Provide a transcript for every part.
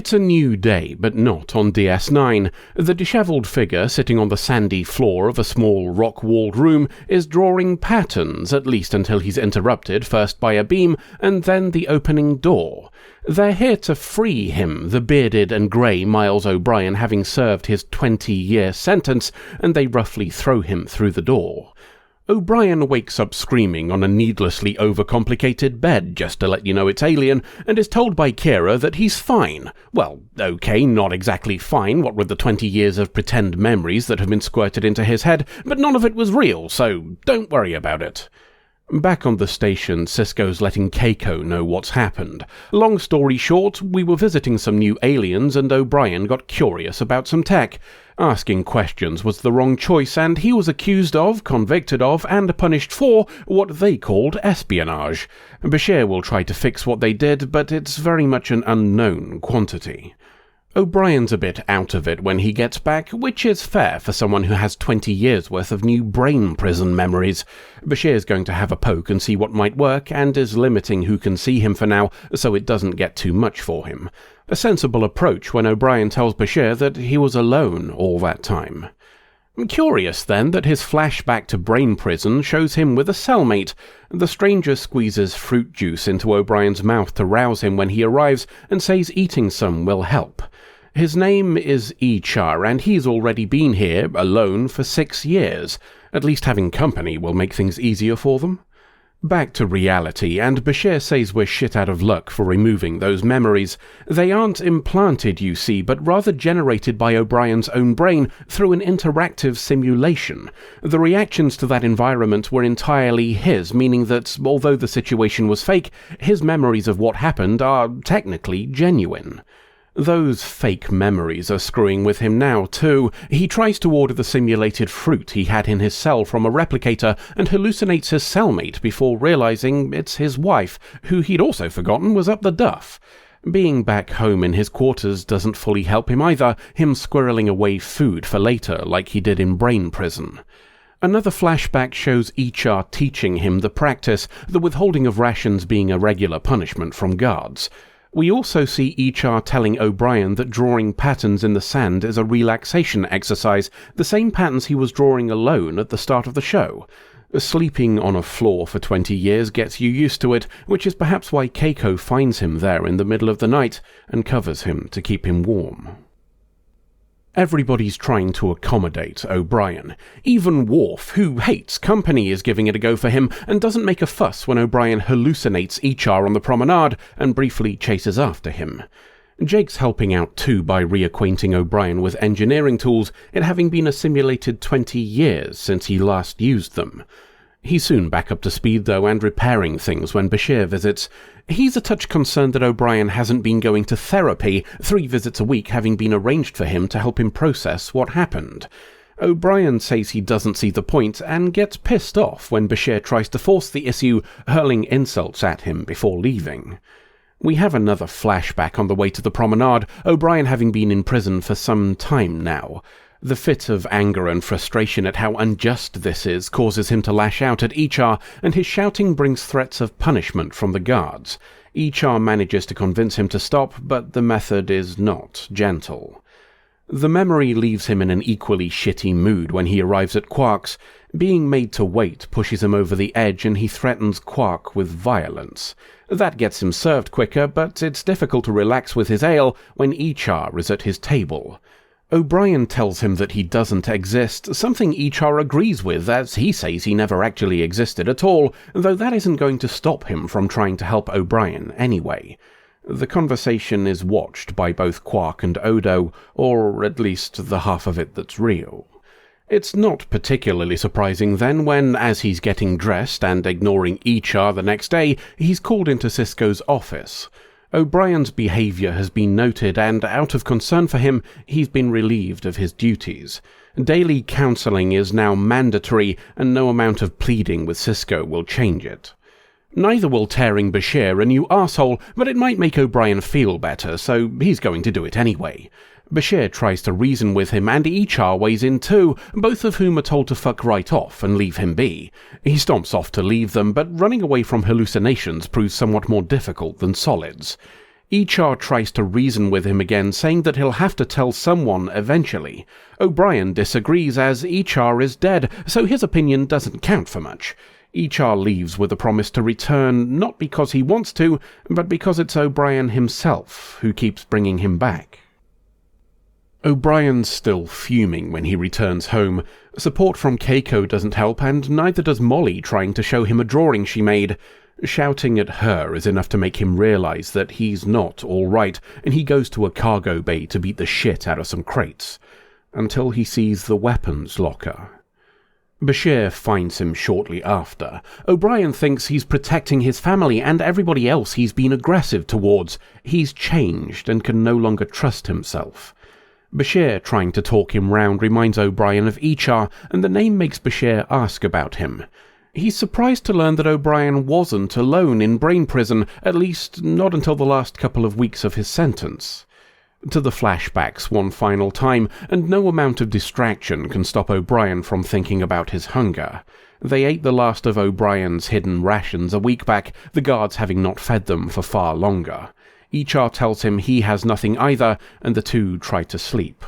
It's a new day, but not on DS9. The dishevelled figure sitting on the sandy floor of a small rock-walled room is drawing patterns, at least until he's interrupted first by a beam and then the opening door. They're here to free him, the bearded and grey Miles O'Brien having served his 20-year sentence, and they roughly throw him through the door. O'Brien wakes up screaming on a needlessly overcomplicated bed just to let you know it's alien, and is told by Kira that he's fine. Well, okay, not exactly fine, what with the 20 years of pretend memories that have been squirted into his head, but none of it was real, so don't worry about it. Back on the station, Sisko's letting Keiko know what's happened. Long story short, we were visiting some new aliens and O'Brien got curious about some tech. Asking questions was the wrong choice, and he was accused of, convicted of, and punished for what they called espionage. Bashir will try to fix what they did, but it's very much an unknown quantity. O'Brien's a bit out of it when he gets back, which is fair for someone who has 20 years worth of new brain prison memories. Bashir's going to have a poke and see what might work, and is limiting who can see him for now, so it doesn't get too much for him. A sensible approach when O'Brien tells Bashir that he was alone all that time. Curious, then, that his flashback to brain prison shows him with a cellmate. The stranger squeezes fruit juice into O'Brien's mouth to rouse him when he arrives, and says eating some will help. His name is Ichar, and he's already been here, alone, for 6 years. At least having company will make things easier for them. Back to reality, and Bashir says we're shit out of luck for removing those memories. They aren't implanted, you see, but rather generated by O'Brien's own brain through an interactive simulation. The reactions to that environment were entirely his, meaning that, although the situation was fake, his memories of what happened are technically genuine. Those fake memories are screwing with him now, too. He tries to order the simulated fruit he had in his cell from a replicator and hallucinates his cellmate before realizing it's his wife, who he'd also forgotten was up the duff. Being back home in his quarters doesn't fully help him either, him squirreling away food for later like he did in brain prison. Another flashback shows Ichar teaching him the practice, the withholding of rations being a regular punishment from guards. We also see Ichar telling O'Brien that drawing patterns in the sand is a relaxation exercise, the same patterns he was drawing alone at the start of the show. Sleeping on a floor for 20 years gets you used to it, which is perhaps why Keiko finds him there in the middle of the night and covers him to keep him warm. Everybody's trying to accommodate O'Brien. Even Worf, who hates company, is giving it a go for him and doesn't make a fuss when O'Brien hallucinates Ichar on the promenade and briefly chases after him. Jake's helping out too by reacquainting O'Brien with engineering tools, it having been a simulated 20 years since he last used them. He's soon back up to speed, though, and repairing things when Bashir visits. He's a touch concerned that O'Brien hasn't been going to therapy, 3 visits a week having been arranged for him to help him process what happened. O'Brien says he doesn't see the point, and gets pissed off when Bashir tries to force the issue, hurling insults at him before leaving. We have another flashback on the way to the promenade, O'Brien having been in prison for some time now. The fit of anger and frustration at how unjust this is causes him to lash out at Ichar, and his shouting brings threats of punishment from the guards. Ichar manages to convince him to stop, but the method is not gentle. The memory leaves him in an equally shitty mood when he arrives at Quark's. Being made to wait pushes him over the edge, and he threatens Quark with violence. That gets him served quicker, but it's difficult to relax with his ale when Ichar is at his table. O'Brien tells him that he doesn't exist, something Ichar agrees with, as he says he never actually existed at all, though that isn't going to stop him from trying to help O'Brien anyway. The conversation is watched by both Quark and Odo, or at least the half of it that's real. It's not particularly surprising then when, as he's getting dressed and ignoring Ichar the next day, he's called into Sisko's office. O'Brien's behaviour has been noted, and out of concern for him, he's been relieved of his duties. Daily counselling is now mandatory, and no amount of pleading with Sisko will change it. Neither will tearing Bashir a new arsehole, but it might make O'Brien feel better, so he's going to do it anyway. Bashir tries to reason with him, and Ichar weighs in too, both of whom are told to fuck right off and leave him be. He stomps off to leave them, but running away from hallucinations proves somewhat more difficult than solids. HR tries to reason with him again, saying that he'll have to tell someone eventually. O'Brien disagrees, as HR is dead, so his opinion doesn't count for much. HR leaves with a promise to return, not because he wants to, but because it's O'Brien himself who keeps bringing him back. O'Brien's still fuming when he returns home. Support from Keiko doesn't help, and neither does Molly trying to show him a drawing she made. Shouting at her is enough to make him realise that he's not all right, and he goes to a cargo bay to beat the shit out of some crates, until he sees the weapons locker. Bashir finds him shortly after. O'Brien thinks he's protecting his family and everybody else he's been aggressive towards. He's changed and can no longer trust himself. Bashir, trying to talk him round, reminds O'Brien of Ichar, and the name makes Bashir ask about him. He's surprised to learn that O'Brien wasn't alone in brain prison, at least not until the last couple of weeks of his sentence. To the flashbacks one final time, and no amount of distraction can stop O'Brien from thinking about his hunger. They ate the last of O'Brien's hidden rations a week back, the guards having not fed them for far longer. Ichar tells him he has nothing either, and the two try to sleep.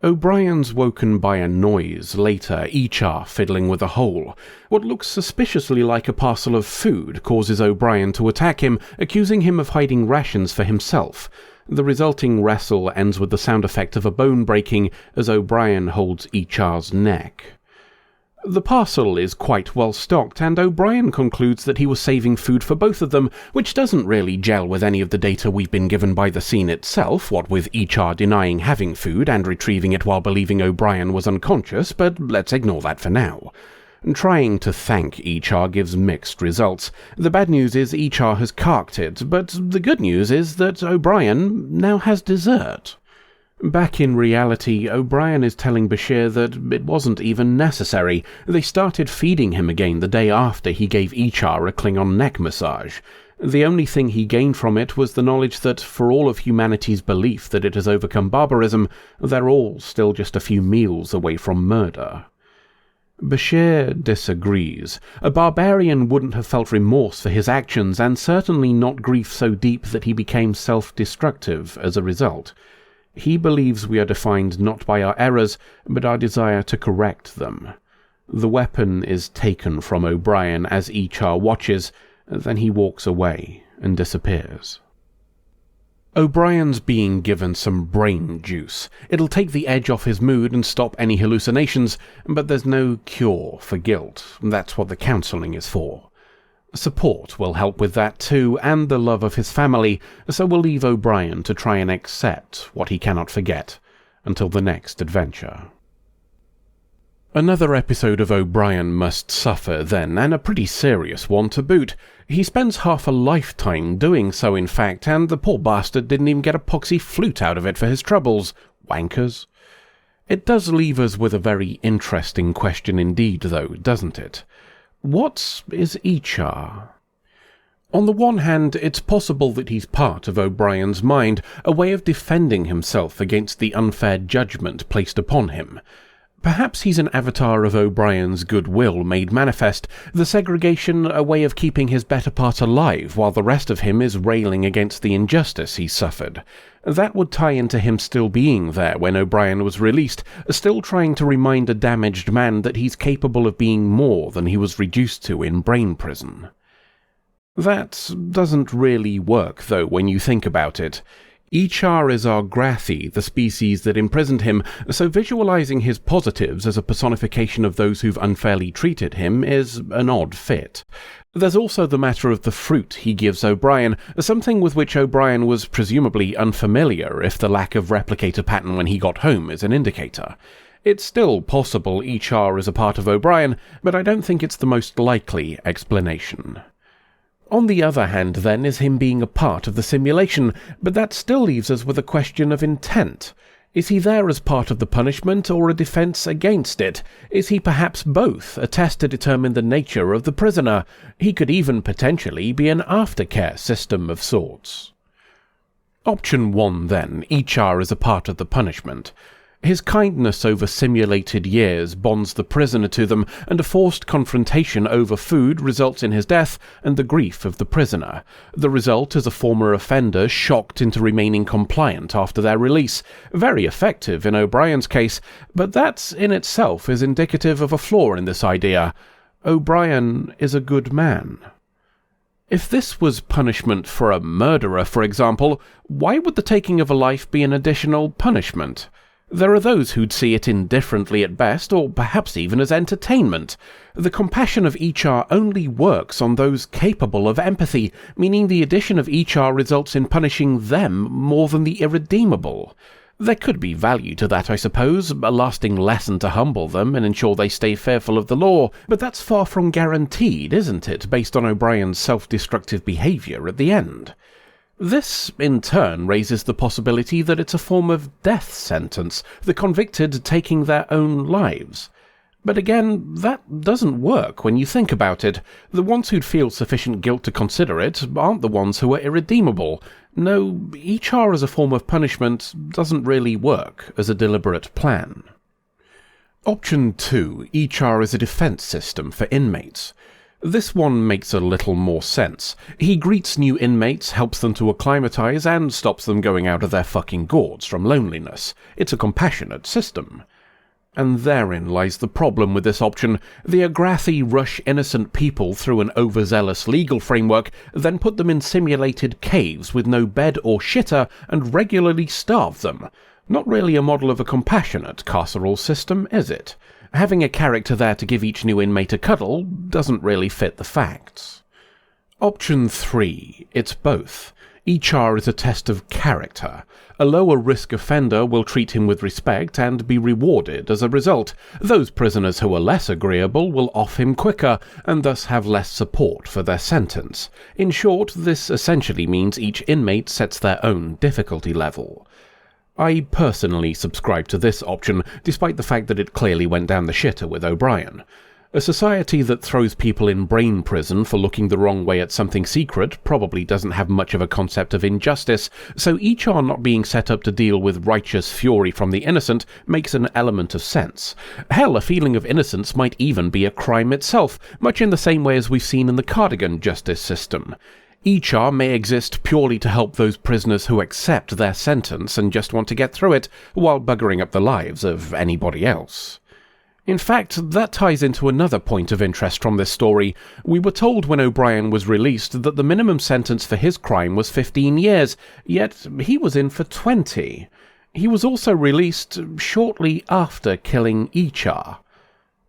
O'Brien's woken by a noise later, Ichar fiddling with a hole. What looks suspiciously like a parcel of food causes O'Brien to attack him, accusing him of hiding rations for himself. The resulting wrestle ends with the sound effect of a bone breaking as O'Brien holds Ichar's neck. The parcel is quite well stocked, and O'Brien concludes that he was saving food for both of them, which doesn't really gel with any of the data we've been given by the scene itself, what with Ichar denying having food and retrieving it while believing O'Brien was unconscious, but let's ignore that for now. Trying to thank Ichar gives mixed results. The bad news is Ichar has carked it, but the good news is that O'Brien now has dessert. Back in reality, O'Brien is telling Bashir that it wasn't even necessary. They started feeding him again the day after he gave Ichar a Klingon neck massage. The only thing he gained from it was the knowledge that, for all of humanity's belief that it has overcome barbarism, they're all still just a few meals away from murder. Bashir disagrees. A barbarian wouldn't have felt remorse for his actions, and certainly not grief so deep that he became self-destructive as a result. He believes we are defined not by our errors, but our desire to correct them. The weapon is taken from O'Brien as Ichar watches, then he walks away and disappears. O'Brien's being given some brain juice. It'll take the edge off his mood and stop any hallucinations, but there's no cure for guilt. That's what the counselling is for. Support will help with that too, and the love of his family, so we'll leave O'Brien to try and accept what he cannot forget, until the next adventure. Another episode of O'Brien must suffer then, and a pretty serious one to boot. He spends half a lifetime doing so, in fact, and the poor bastard didn't even get a poxy flute out of it for his troubles. Wankers. It does leave us with a very interesting question indeed, though, doesn't it? What is Ichar? On the one hand, it's possible that he's part of O'Brien's mind, a way of defending himself against the unfair judgment placed upon him. Perhaps he's an avatar of O'Brien's goodwill made manifest, the segregation a way of keeping his better part alive while the rest of him is railing against the injustice he suffered. That would tie into him still being there when O'Brien was released, still trying to remind a damaged man that he's capable of being more than he was reduced to in brain prison. That doesn't really work, though, when you think about it. Ichar is our Grathi, the species that imprisoned him, so visualizing his positives as a personification of those who've unfairly treated him is an odd fit. There's also the matter of the fruit he gives O'Brien, something with which O'Brien was presumably unfamiliar if the lack of replicator pattern when he got home is an indicator. It's still possible Ichar is a part of O'Brien, but I don't think it's the most likely explanation. On the other hand, then, is him being a part of the simulation, but that still leaves us with a question of intent. Is he there as part of the punishment or a defence against it? Is he perhaps both, a test to determine the nature of the prisoner? He could even potentially be an aftercare system of sorts. Option 1, then, Ichar is a part of the punishment. His kindness over simulated years bonds the prisoner to them, and a forced confrontation over food results in his death and the grief of the prisoner. The result is a former offender shocked into remaining compliant after their release. Very effective in O'Brien's case, but that in itself is indicative of a flaw in this idea. O'Brien is a good man. If this was punishment for a murderer, for example, why would the taking of a life be an additional punishment? There are those who'd see it indifferently at best, or perhaps even as entertainment. The compassion of each only works on those capable of empathy, meaning the addition of each results in punishing them more than the irredeemable. There could be value to that, I suppose, a lasting lesson to humble them and ensure they stay fearful of the law, but that's far from guaranteed, isn't it, based on O'Brien's self-destructive behaviour at the end? This, in turn, raises the possibility that it's a form of death sentence, the convicted taking their own lives. But again, that doesn't work when you think about it. The ones who'd feel sufficient guilt to consider it aren't the ones who are irredeemable. No, HR as a form of punishment doesn't really work as a deliberate plan. Option 2. HR as a defense system for inmates. This one makes a little more sense. He greets new inmates, helps them to acclimatize, and stops them going out of their fucking gourds from loneliness. It's a compassionate system. And therein lies the problem with this option. The Agrathi rush innocent people through an overzealous legal framework, then put them in simulated caves with no bed or shitter, and regularly starve them. Not really a model of a compassionate carceral system, is it? Having a character there to give each new inmate a cuddle doesn't really fit the facts. Option 3. It's both. HR is a test of character. A lower-risk offender will treat him with respect and be rewarded as a result. Those prisoners who are less agreeable will off him quicker, and thus have less support for their sentence. In short, this essentially means each inmate sets their own difficulty level. I personally subscribe to this option, despite the fact that it clearly went down the shitter with O'Brien. A society that throws people in brain prison for looking the wrong way at something secret probably doesn't have much of a concept of injustice, so each not being set up to deal with righteous fury from the innocent makes an element of sense. Hell, a feeling of innocence might even be a crime itself, much in the same way as we've seen in the Cardigan justice system. HR may exist purely to help those prisoners who accept their sentence and just want to get through it, while buggering up the lives of anybody else. In fact, that ties into another point of interest from this story. We were told when O'Brien was released that the minimum sentence for his crime was 15 years, yet he was in for 20. He was also released shortly after killing HR.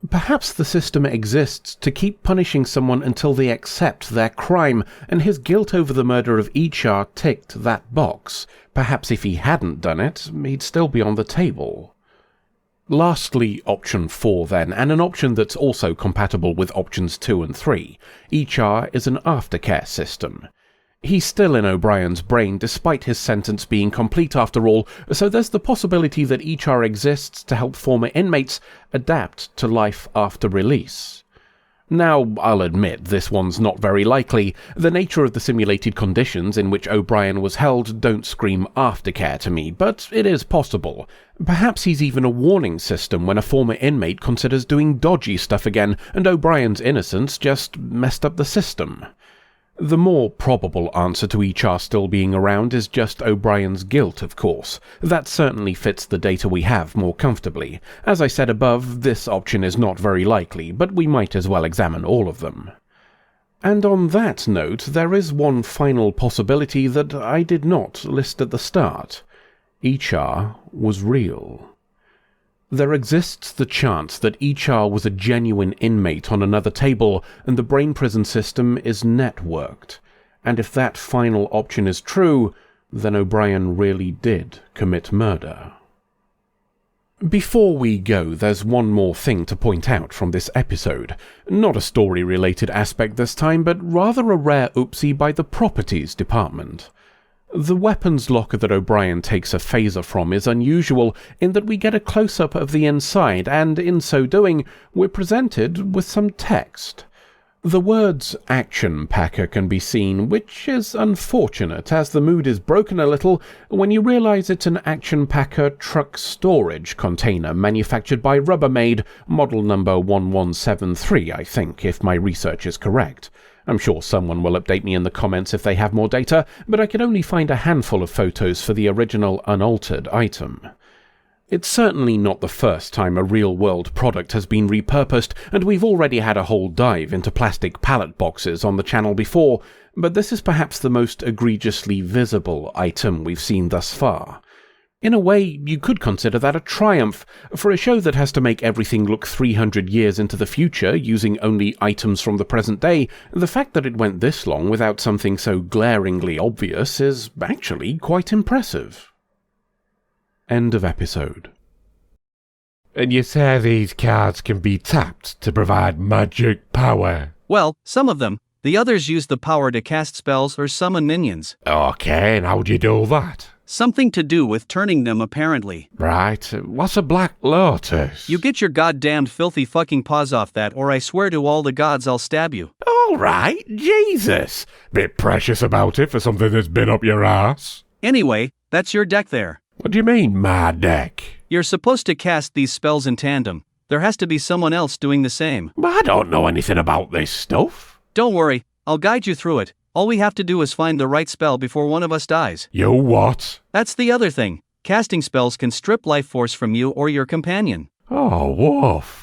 Perhaps the system exists to keep punishing someone until they accept their crime, and his guilt over the murder of HR ticked that box. Perhaps if he hadn't done it, he'd still be on the table. Lastly, option 4 then, and an option that's also compatible with options 2 and 3. HR is an aftercare system. He's still in O'Brien's brain despite his sentence being complete after all, so there's the possibility that HR exists to help former inmates adapt to life after release. Now, I'll admit this one's not very likely. The nature of the simulated conditions in which O'Brien was held don't scream aftercare to me, but it is possible. Perhaps he's even a warning system when a former inmate considers doing dodgy stuff again, and O'Brien's innocence just messed up the system. The more probable answer to HR still being around is just O'Brien's guilt, of course. That certainly fits the data we have more comfortably. As I said above, this option is not very likely, but we might as well examine all of them. And on that note, there is one final possibility that I did not list at the start. HR was real. There exists the chance that HR was a genuine inmate on another table, and the brain prison system is networked. And if that final option is true, then O'Brien really did commit murder. Before we go, there's one more thing to point out from this episode. Not a story-related aspect this time, but rather a rare oopsie by the properties department. The weapons locker that O'Brien takes a phaser from is unusual in that we get a close-up of the inside, and in so doing, we're presented with some text. The words action packer can be seen, which is unfortunate as the mood is broken a little when you realise it's an action packer truck storage container manufactured by Rubbermaid, model number 1173, I think, if my research is correct. I'm sure someone will update me in the comments if they have more data, but I could only find a handful of photos for the original unaltered item. It's certainly not the first time a real-world product has been repurposed, and we've already had a whole dive into plastic pallet boxes on the channel before, but this is perhaps the most egregiously visible item we've seen thus far. In a way, you could consider that a triumph. For a show that has to make everything look 300 years into the future using only items from the present day, the fact that it went this long without something so glaringly obvious is actually quite impressive. End of episode. And you say these cards can be tapped to provide magic power? Well, some of them. The others use the power to cast spells or summon minions. Okay, and how do you do that? Something to do with turning them, apparently. Right, what's a Black Lotus? You get your goddamned filthy fucking paws off that, or I swear to all the gods I'll stab you. All right, Jesus. Bit precious about it for something that's been up your ass. Anyway, that's your deck there. What do you mean, my deck? You're supposed to cast these spells in tandem. There has to be someone else doing the same. But I don't know anything about this stuff. Don't worry, I'll guide you through it. All we have to do is find the right spell before one of us dies. You what? That's the other thing. Casting spells can strip life force from you or your companion. Oh, woof.